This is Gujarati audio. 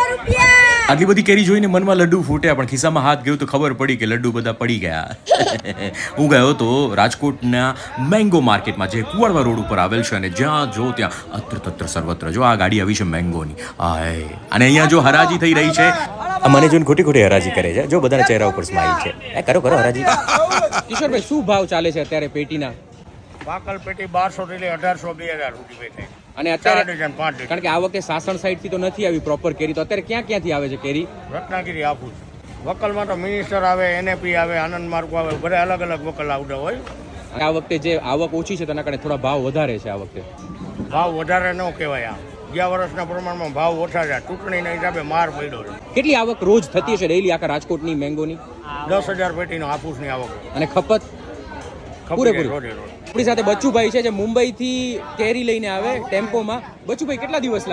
આટલી બધી કેરી જોઈને મનમાં લડ્ડુ ફૂટ્યા, પણ ખિસ્સામાં હાથ ગયો તો ખબર પડી કે લડ્ડુ બધા પડી ગયા. હું ગયો તો રાજકોટના મેંગો માર્કેટમાં, જે કુવાડવા રોડ ઉપર આવેલ છે, અને જ્યાં જો ત્યાં અત્ર તત્ર સર્વત્ર જો આ ગાડી આવી છે મેંગોની. હાય, અને અહીંયા જો હરાજી થઈ રહી છે. મને જોઈને ખોટી ખોટી હરાજી કરે છે. જો બધાના ચહેરા ઉપર સ્માઈલ છે. કરો કરો હરાજી. કિશોરભાઈ, શું ભાવ ચાલે છે અત્યારે પેટીના? પાકલ પેટી 1200 થી 1800 2000 સુધી વેચાય. અને અત્યારે 4 ડઝન 5 ડઝન. કારણ કે આ વખતે સાસણ સાઈડ થી તો નથી આવી પ્રોપર કેરી, તો અત્યારે ક્યાંથી આવે છે કેરી? રત્નાગીરી આપું વકલમાં તો મિનિસ્ટર આવે, NAP આવે, આનંદ માર્ગો આવે, બધા અલગ અલગ વકલ આવતા હોય. અને આ વખતે જે આવક ઓછી છે તેના કારણે થોડા ભાવ વધારે છે આ વખતે. ભાવ વધારે ન કહેવાય. આ ગયા વર્ષના પ્રમાણમાં ભાવ ઓછા છે. ચૂંટણીના હિસાબે માર પડ્યો છે. કેટલી આવક રોજ થતી હશે ડેઈલી આખા રાજકોટની મેંગોની? 10,000 પેટીનો હાફૂસની આવક. અને ખપત પૂરેપૂરી. રોજે રોજ. આપણી સાથે બચ્ચુભાઈ છે, જે મુંબઈથી કેરી લઈને આવે ટેમ્પોમાં. બચ્ચુભાઈ, કેટલા દિવસ લાગે